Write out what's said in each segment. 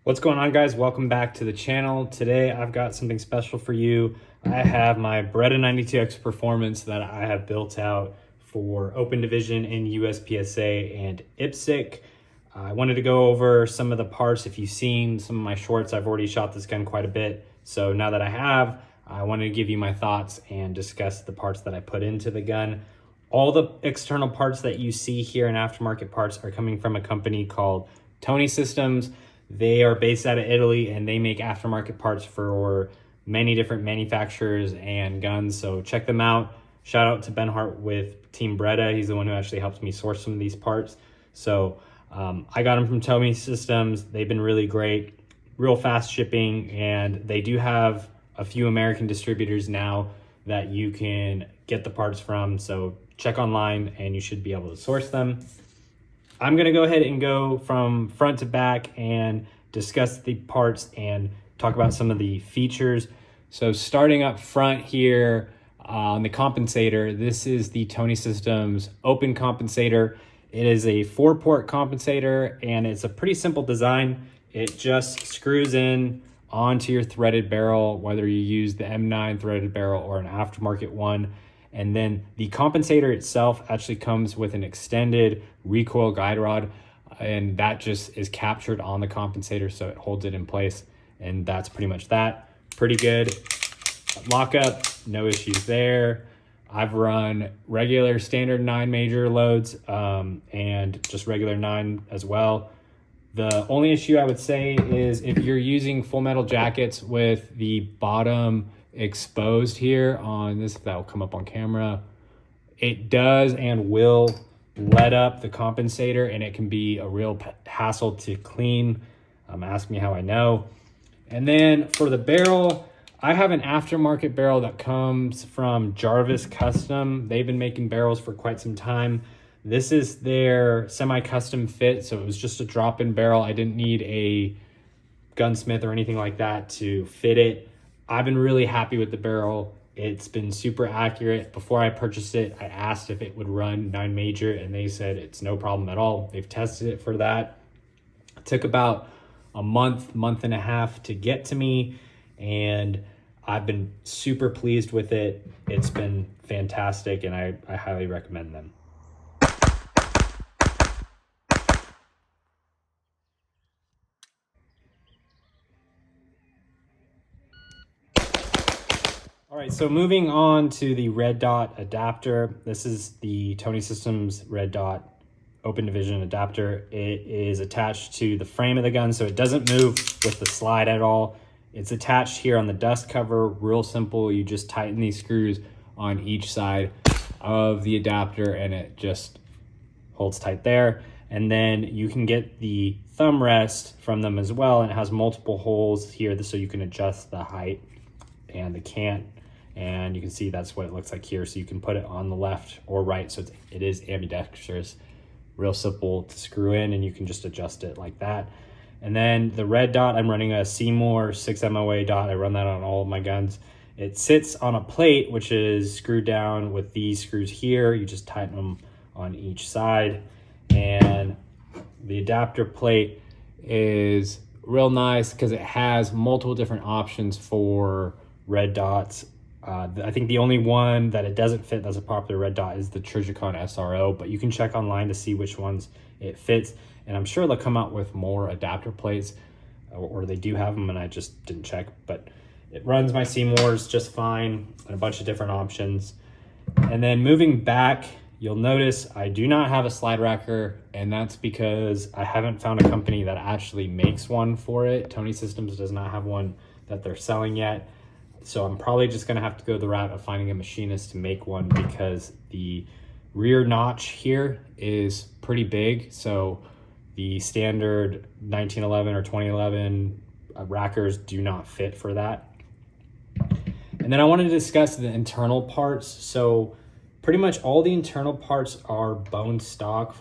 What's going on, guys? Welcome back to the channel. Today I've got something special for you. I have my Beretta 92X Performance that I have built out for Open Division in USPSA and IPSC. I wanted to go over some of the parts. If you've seen some of my shorts, I've already shot this gun quite a bit. So now that I have, I wanted to give you my thoughts and discuss the parts that I put into the gun. All the external parts that you see here in aftermarket parts are coming from a company called Toni Systems. They are based out of Italy and they make aftermarket parts for many different manufacturers and guns. So check them out. Shout out to Ben Hart with Team Beretta. He's the one who actually helped me source some of these parts. So I got them from Toni Systems. They've been really great, real fast shipping, and they do have a few American distributors now that you can get the parts from. So check online and you should be able to source them. I'm gonna go ahead and go from front to back and discuss the parts and talk about some of the features. So starting up front here on the compensator, this is the Toni Systems open compensator. It is a 4-port compensator and it's a pretty simple design. It just screws in onto your threaded barrel, whether you use the M9 threaded barrel or an aftermarket one. And then the compensator itself actually comes with an extended recoil guide rod, and that just is captured on the compensator, so it holds it in place. And that's pretty much that. Pretty good lockup, no issues there. I've run regular standard 9 major loads and just regular 9 as well. The only issue I would say is if you're using full metal jackets with the bottom exposed here on this, that will come up on camera, it does and will let up the compensator and it can be a real hassle to clean. Ask me how I know. And then for the barrel, I have an aftermarket barrel that comes from Jarvis Custom. They've been making barrels for quite some time. This is their semi-custom fit, so it was just a drop-in barrel. I didn't need a gunsmith or anything like that to fit it. I've been really happy with the barrel. It's been super accurate. Before I purchased it, I asked if it would run 9 major and they said it's no problem at all. They've tested it for that. It took about a month and a half to get to me, and I've been super pleased with it. It's been fantastic and I highly recommend them. All right, so moving on to the red dot adapter. This is the Toni Systems red dot open division adapter. It is attached to the frame of the gun, so it doesn't move with the slide at all. It's attached here on the dust cover, real simple. You just tighten these screws on each side of the adapter and it just holds tight there. And then you can get the thumb rest from them as well, and it has multiple holes here so you can adjust the height and the cant. And you can see that's what it looks like here. So you can put it on the left or right. So it is ambidextrous, real simple to screw in, and you can just adjust it like that. And then the red dot, I'm running a Seymour 6 MOA dot. I run that on all of my guns. It sits on a plate, which is screwed down with these screws here. You just tighten them on each side. And the adapter plate is real nice because it has multiple different options for red dots. I think the only one that it doesn't fit that's a popular red dot is the Trijicon SRO, but you can check online to see which ones it fits. And I'm sure they'll come out with more adapter plates, or they do have them and I just didn't check, but it runs my Seymours just fine and a bunch of different options. And then moving back, you'll notice I do not have a slide racker, and that's because I haven't found a company that actually makes one for it. Toni Systems does not have one that they're selling yet. So I'm probably just gonna have to go the route of finding a machinist to make one, because the rear notch here is pretty big. So the standard 1911 or 2011 rackers do not fit for that. And then I wanted to discuss the internal parts. So pretty much all the internal parts are bone stock.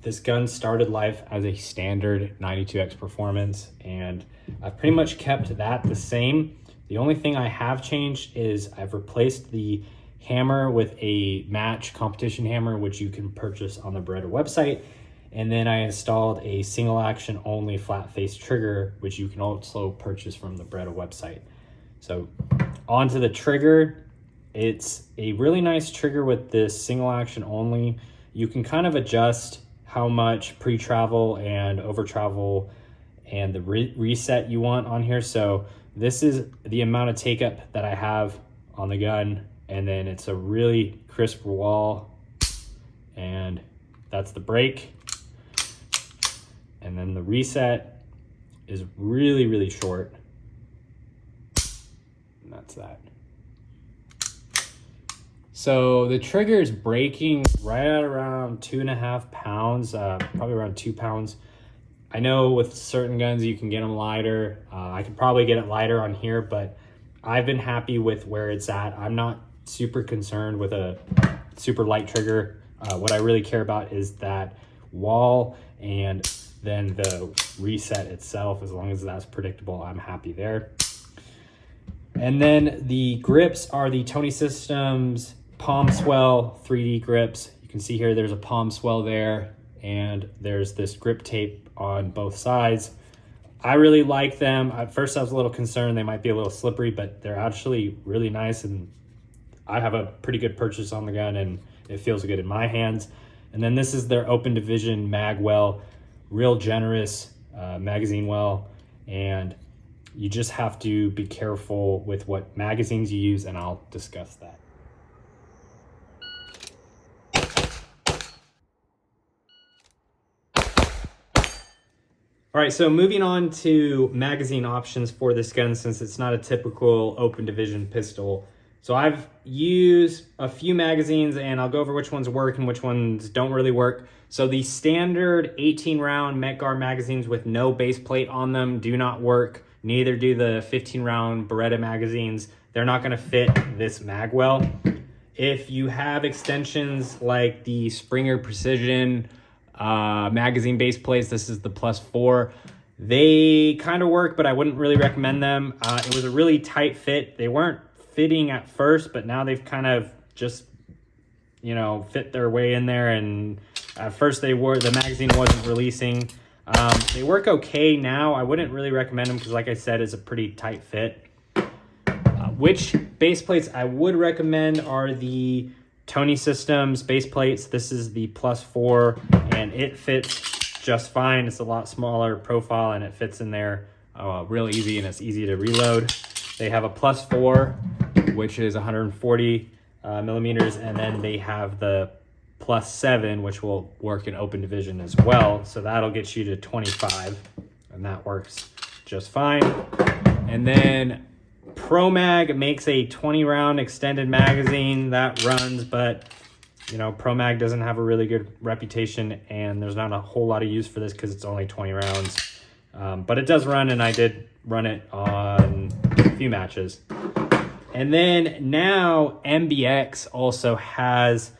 This gun started life as a standard 92X Performance, and I've pretty much kept that the same. The only thing I have changed is I've replaced the hammer with a match competition hammer, which you can purchase on the Beretta website. And then I installed a single action only flat face trigger, which you can also purchase from the Beretta website. So onto the trigger. It's a really nice trigger with this single action only. You can kind of adjust how much pre-travel and over travel and the reset you want on here. So this is the amount of take up that I have on the gun, and then it's a really crisp wall, and that's the brake. And then the reset is really, really short, and that's that. So the trigger is braking right at around 2.5 pounds, probably around 2 pounds. I know with certain guns you can get them lighter. I could probably get it lighter on here, but I've been happy with where it's at. I'm not super concerned with a super light trigger. What I really care about is that wall and then the reset itself. As long as that's predictable, I'm happy there. And then the grips are the Toni Systems Palm Swell 3D grips. You can see here there's a palm swell there, and there's this grip tape on both sides. I really like them. At first I was a little concerned they might be a little slippery, but they're actually really nice, and I have a pretty good purchase on the gun and it feels good in my hands. And then this is their open division mag well, real generous magazine well, and you just have to be careful with what magazines you use, and I'll discuss that. All right, so moving on to magazine options for this gun, since it's not a typical open division pistol. So I've used a few magazines, and I'll go over which ones work and which ones don't really work. So the standard 18 round Metgar magazines with no base plate on them do not work. Neither do the 15 round Beretta magazines. They're not gonna fit this mag well. If you have extensions like the Springer Precision magazine base plates, this is the +4. They kind of work, but I wouldn't really recommend them. It was a really tight fit. They weren't fitting at first, but now they've kind of just, you know, fit their way in there. And at first the magazine wasn't releasing. They work okay now. I wouldn't really recommend them because, like I said, it's a pretty tight fit. Which base plates I would recommend are the Toni Systems base plates. This is the +4, and it fits just fine. It's a lot smaller profile, and it fits in there real easy, and it's easy to reload. They have a +4, which is 140 millimeters, and then they have the +7, which will work in open division as well. So that'll get you to 25, and that works just fine. And then ProMag makes a 20 round extended magazine that runs, but you know, ProMag doesn't have a really good reputation, and there's not a whole lot of use for this because it's only 20 rounds. But it does run, and I did run it on a few matches. And then now MBX also has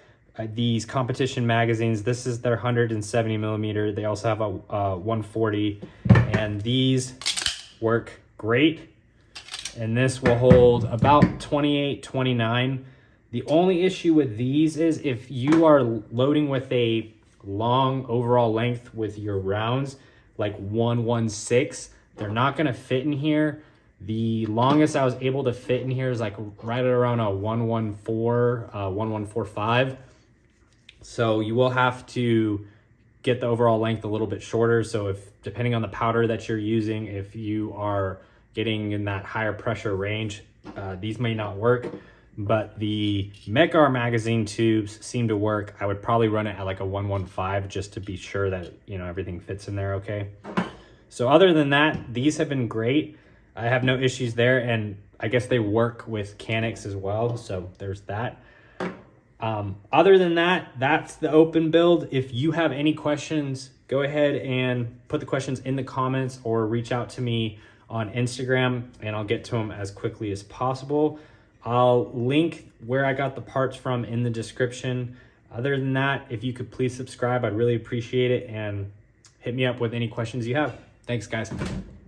these competition magazines. This is their 170 millimeter. They also have a 140, and these work great. And this will hold about 28, 29. The only issue with these is if you are loading with a long overall length with your rounds, like 116, they're not gonna fit in here. The longest I was able to fit in here is like right around a 114, 1145. So you will have to get the overall length a little bit shorter. So if, depending on the powder that you're using, if you are getting in that higher pressure range, these may not work, but the Metgar magazine tubes seem to work. I would probably run it at like a 115 just to be sure that, you know, everything fits in there okay. So other than that, these have been great. I have no issues there, and I guess they work with Canix as well, so there's that. Other than that, that's the open build. If you have any questions, go ahead and put the questions in the comments or reach out to me on Instagram, and I'll get to them as quickly as possible. I'll link where I got the parts from in the description. Other than that, if you could please subscribe, I'd really appreciate it, and hit me up with any questions you have. Thanks, guys.